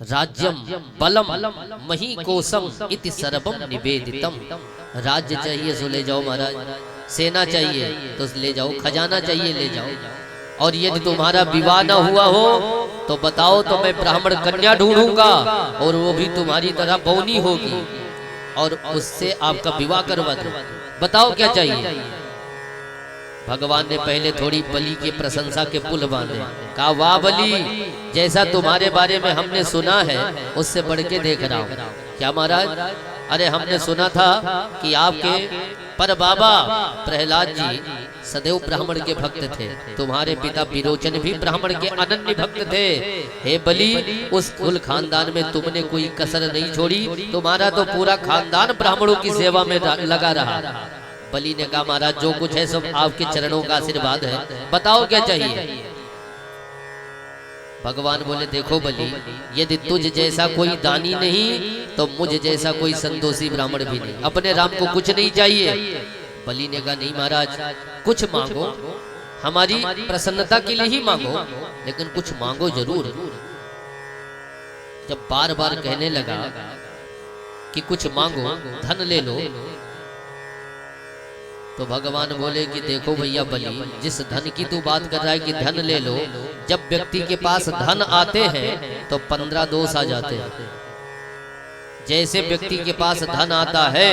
राज्यम बलम मही कोसम इति सर्वम निवेदितम। राज्य चाहिए सो ले जाओ महाराज, सेना चाहिए तो ले जाओ, खजाना चाहिए ले जाओ, और यदि तुम्हारा विवाह न हुआ हो तो बताओ तो मैं ब्राह्मण कन्या ढूंढूंगा और वो भी तुम्हारी तरह बौनी होगी और उससे आपका विवाह करवा दूं। बताओ क्या चाहिए। भगवान ने पहले थोड़ी बलि की प्रशंसा के पुल बांधे, कहा वाह बलि, जैसा तुम्हारे बारे में हमने सुना है उससे बढ़ के देख रहा हूँ। क्या महाराज? अरे हमने सुना था कि आपके पर बाबा प्रहलाद जी सदैव ब्राह्मण के भक्त थे, तुम्हारे पिता विरोचन भी ब्राह्मण के अनन्य भक्त थे। हे बलि, उस कुल खानदान में तुमने कोई कसर नहीं छोड़ी, तुम्हारा तो पूरा खानदान ब्राह्मणों की सेवा में लगा रहा। बलि ने कहा महाराज जो कुछ है सब आपके चरणों का आशीर्वाद है, बताओ क्या चाहिए। भगवान बोले देखो बलि, यदि तुझ जैसा कोई दानी नहीं तो मुझ जैसा कोई संतोषी ब्राह्मण भी नहीं, अपने राम को कुछ नहीं चाहिए। बलि ने कहा नहीं महाराज, कुछ मांगो, हमारी प्रसन्नता के लिए ही मांगो, लेकिन कुछ मांगो जरूर। जब बार बार कहने लगा कि कुछ मांगो, धन ले लो, तो भगवान बोले कि देखो भैया बलि, जिस धन की तू बात कर रहा है कि धन ले लो, जब व्यक्ति के पास धन आते हैं तो 15 दोष आ जाते हैं। जैसे व्यक्ति के पास धन आता है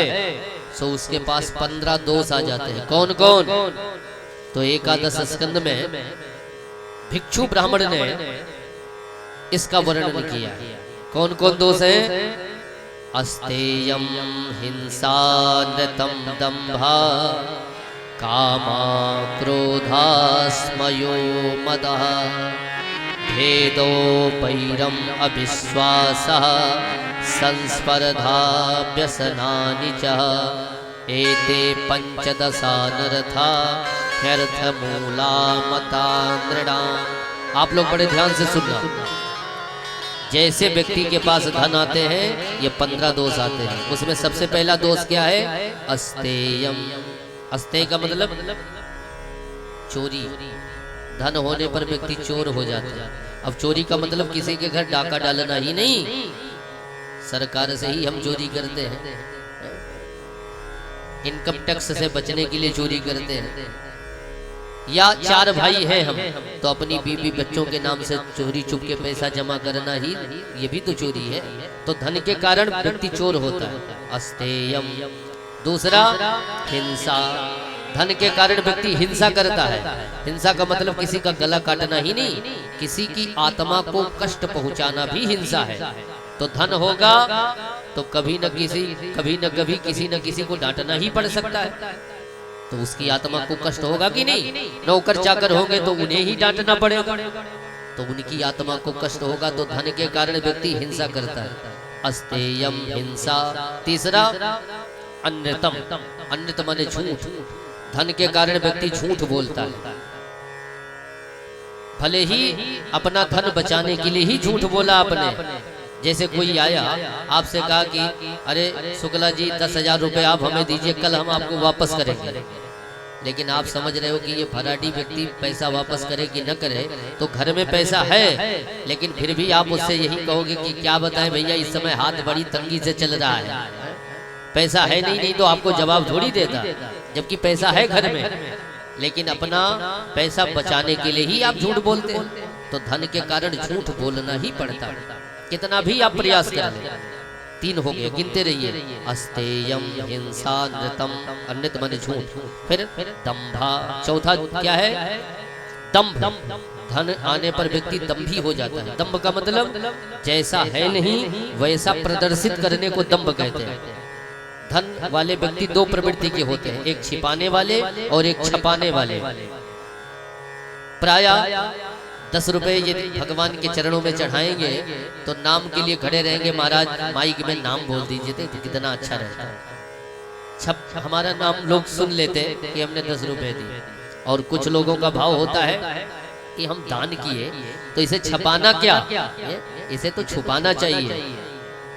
सो उसके पास 15 दोष आ जाते हैं। कौन कौन? तो एकादश स्कंद में भिक्षु ब्राह्मण ने इसका वर्णन किया। कौन कौन दोष है? अस्तेयम हिंसा नृतम दंभा कामा क्रोधा स्मयो मदः भेदो पैरम अविश्वासः संस्पर्धा व्यसनानि च एते पंचदशानरथा ह्यर्थमूला मता नृणाम्। आप लोग बड़े ध्यान से सुनना। जैसे व्यक्ति के पास धन आते हैं ये 15 दोष आते हैं। उसमें सबसे पहला दोष क्या है? अस्तेयम। अस्तेय का मतलब चोरी। धन होने पर व्यक्ति चोर हो जाता है। अब चोरी का मतलब किसी के घर डाका डालना ही नहीं, सरकार से ही हम चोरी करते हैं, इनकम टैक्स से बचने के लिए चोरी करते हैं। या 4 भाई हैं हम तो अपनी बीवी बच्चों के नाम से चोरी चुप के पैसा जमा करना ही ये भी तो चोरी है। तो धन के कारण व्यक्ति चोर होता है, अस्तेयम। दूसरा हिंसा, धन के कारण व्यक्ति हिंसा करता है। हिंसा का मतलब किसी का गला काटना ही नहीं, किसी की आत्मा को कष्ट पहुंचाना भी हिंसा है। तो धन होगा तो कभी न कभी किसी न किसी को डांटना ही पड़ सकता है, तो उसकी आत्मा को कष्ट होगा कि नहीं। नौकर चाकर होंगे तो उन्हें ही डांटना पड़ेगा, तो उनकी आत्मा को कष्ट होगा। तो धन के कारण व्यक्ति हिंसा करता है, अस्तेयम हिंसा। तीसरा अन्यतम। अन्यत माने झूठ। धन के कारण व्यक्ति झूठ बोलता है, भले ही अपना धन बचाने के लिए ही झूठ बोला आपने। जैसे कोई आया आपसे कहा कि अरे शुक्ला जी 10,000 रुपए आप हमें दीजिए, कल हम आपको वापस करेंगे। लेकिन आप समझ रहे हो कि ये भराडी व्यक्ति पैसा वापस करे कि न करे, तो घर में पैसा है लेकिन फिर भी आप उससे यही कहोगे कि क्या बताएं भैया इस समय हाथ बड़ी तंगी से चल रहा है, पैसा है नहीं तो आपको जवाब थोड़ी देता, जबकि पैसा है घर में। लेकिन अपना पैसा बचाने के लिए ही आप झूठ बोलते हैं, तो धन के कारण झूठ बोलना ही पड़ता है, कितना भी आप प्रयास कर लें। 3 हो गए, गिनते रहिए। अस्तेयम हिंसा नृतम, अन्यत माने झूठ। फिर दंभा। चौथा क्या है? दंभ। धन आने पर व्यक्ति दंभी हो जाता है। दंभ का मतलब जैसा है नहीं वैसा प्रदर्शित करने को दंभ कहते हैं। धन वाले व्यक्ति 2 प्रवृत्ति के होते हैं, एक छिपाने वाले और एक छपाने वाले। प्राय 10 रुपए यदि भगवान के चरणों में चढ़ाएंगे तो नाम के लिए खड़े रहेंगे, महाराज माइक में नाम बोल दीजिए तो कितना अच्छा रहता है। हमारा नाम लोग सुन लेते कि हमने 10 रुपए दिए। और कुछ लोगों का भाव होता है कि हम दान किए तो इसे छपाना क्या, इसे तो छुपाना चाहिए।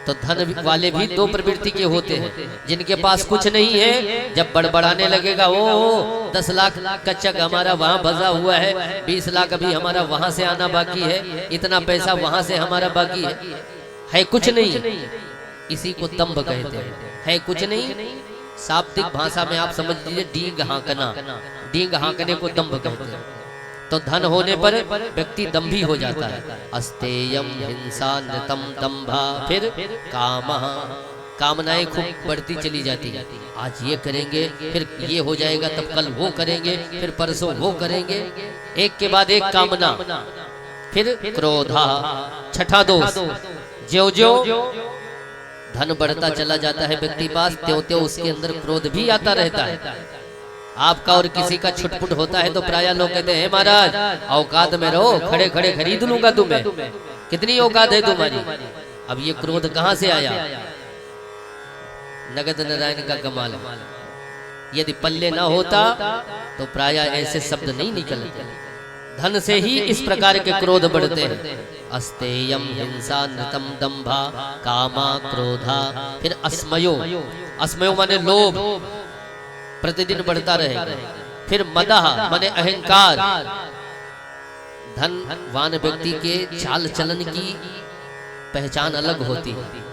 तो धन वाले भी 2 प्रवृत्ति के होते हैं। जिनके पास कुछ नहीं है जब बड़बड़ाने लगेगा, ओ 10 लाख का चेक हमारा वहाँ बजा हुआ है, 20 लाख अभी हमारा वहाँ से आना बाकी है, इतना पैसा वहाँ से हमारा बाकी है, है कुछ नहीं, इसी को दंभ कहते हैं। है कुछ नहीं, शाब्दिक भाषा में आप समझ लीजिए डींग हाँकना, डींग हाँकने को दंभ कहते हैं। तो धन होने पर व्यक्ति दंभी हो जाता है। अस्तेयम हिंसा नृतम दंभा, फिर काम, कामनाएं खूब बढ़ती चली जाती है। आज ये करेंगे, फिर ये हो जाएगा, तब कल वो करेंगे, फिर परसों वो करेंगे, एक के बाद एक कामना। फिर क्रोधा, छठा दोष, ज्यो ज्यो धन बढ़ता चला जाता है व्यक्ति पास, त्यों त्यों उसके अंदर क्रोध भी आता रहता है। आपका और किसी का छुटपुट होता है तो प्राय लोग कहते हैं महाराज औकात में रहो, खड़े खड़े खरीद लूंगा तुम्हें, कितनी औकात है तुम्हारी। अब ये क्रोध कहां से आया? नगद नारायण का कमाल। यदि पल्ले ना होता तो प्राय ऐसे शब्द नहीं निकलते। धन से ही इस प्रकार के क्रोध बढ़ते हैं। अस्तेयम हिंसा नृतम दंभा कामा क्रोधा, फिर अस्मयो, अस्मयो माने लोभ, प्रतिदिन बढ़ता रहेगा। फिर मदह माने अहंकार। धनवान व्यक्ति के चाल चलन की पहचान अलग होती है।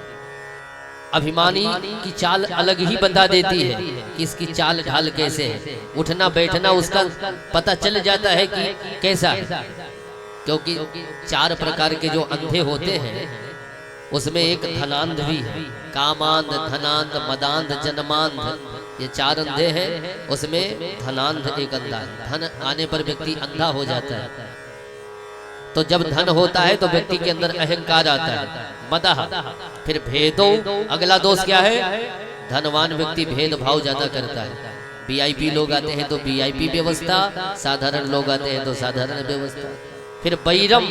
अभिमानी की चाल अलग ही बता देती है कि इसकी चाल ढाल कैसे है, उठना बैठना उसका पता चल जाता है कि कैसा है। क्योंकि चार प्रकार के जो अंधे होते हैं उसमें एक धनांध भी है। कामांध, धनांध, मदांध, जन्मांध, ये चार अंधे हैं। उसमें धनांध एक अंधा है। धन आने पर व्यक्ति अंधा हो जाता है। तो जब धन होता है तो व्यक्ति के अंदर अहंकार आता है, मदह। फिर भेदो, अगला दोष क्या है? धनवान व्यक्ति भेदभाव ज्यादा करता है। वीआईपी लोग आते हैं तो वीआईपी व्यवस्था, साधारण लोग आते हैं तो साधारण व्यवस्था। फिर बैरम,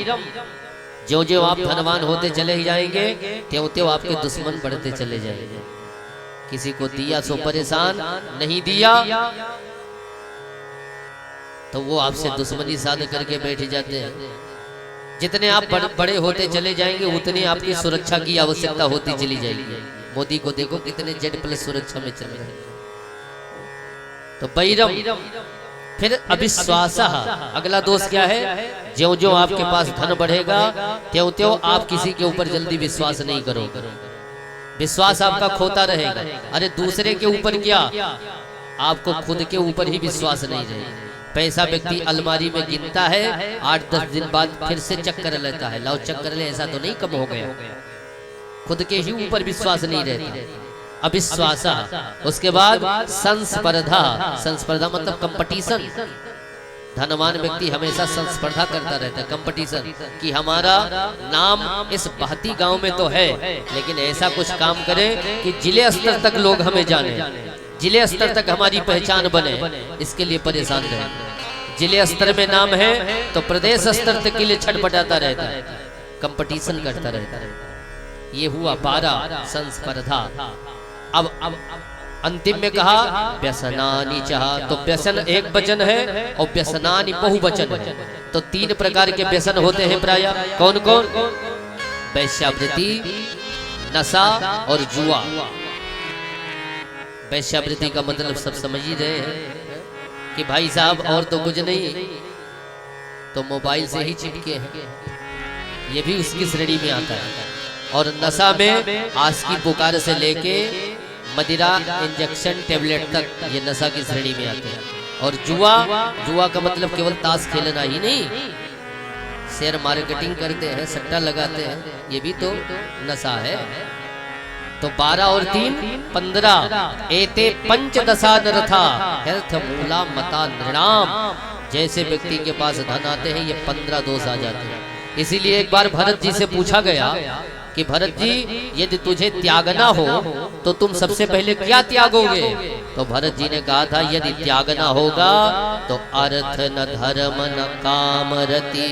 जो जो आप धनवान होते चले ही जाएंगे त्यों त्यों आपके दुश्मन बढ़ते चले जाएंगे। किसी को दिया सो परेशान, नहीं दिया तो वो आपसे दुश्मनी साध करके बैठ जाते हैं। जितने आप बड़े होते चले जाएंगे उतनी आपकी सुरक्षा की आवश्यकता होती चली जाएगी। मोदी को देखो कितने Z+ सुरक्षा में चल रहे हैं। तो बैरम। फिर अविश्वास, अगला दोष क्या है? ज्यों ज्यों आपके पास धन बढ़ेगा त्यों त्यों आप किसी के ऊपर जल्दी विश्वास नहीं करोगे। विश्वास आपका खोता रहेगा। अरे दूसरे के ऊपर क्या, आपको खुद के ऊपर ही विश्वास नहीं रहेगा। पैसा व्यक्ति अलमारी में गिनता है, 8-10 दिन बाद फिर से चेक कर लेता है, लाओ चेक कर ले, ऐसा तो नहीं कम हो गया। खुद के ही ऊपर विश्वास नहीं रहता। अविश्वास। उसके बाद संस्पर्धा, संस्पर्धा मतलब कंपटीशन। धनवान व्यक्ति हमेशा संस्पर्धा करता रहता है, कंपटीशन, कि हमारा नाम इस बहती गांव में तो है लेकिन ऐसा कुछ काम करे कि जिले स्तर तक लोग हमें जाने, जिले स्तर तक हमारी पहचान बने। इसके लिए परेशान रहे। जिले स्तर में नाम है तो प्रदेश स्तर तक के लिए छटपटाता रहता है, कंपटीशन करता रहता है। ये हुआ 12 संस्पर्धा। अब अंतिम में कहा व्यसनानि चाह, तो व्यसन एक वचन है और व्यसनानि बहुवचन है। तो 3 प्रकार के व्यसन होते हैं प्राय। कौन कौन? वैश्यावृत्ति, नशा और जुआ। वैश्यावृत्ति का मतलब सब समझ ही रहे हैं कि भाई साहब और तो कुछ नहीं, तो मोबाइल से ही चिपके हैं, ये भी उसकी श्रेणी में आता है। और नशा में आस की पुकार से लेके मदिरा इंजेक्शन टेबलेट तक ये नशा की श्रेणी में आते हैं। और जुआ, जुआ का मतलब केवल ताश खेलना ही नहीं, शेयर मार्केटिंग करते हैं, सट्टा लगाते हैं, ये भी तो नशा है। तो 12 और 3 15 एते पंचदशा नरथा हेल्थ मूला मता नृणाम। जैसे व्यक्ति के पास धन आते हैं ये 15 दोष आ जाते हैं। इसीलिए एक बार भरत जी से पूछा गया कि भरत जी यदि तुझे त्यागना हो तो तुम सबसे पहले क्या त्यागोगे? तो भरत जी ने कहा था यदि त्यागना होगा तो अर्थ न धर्म न काम रति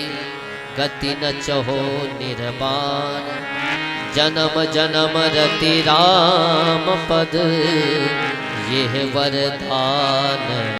गति न चहो निर्वाण जन्म जन्म रति राम पद यह वरदान।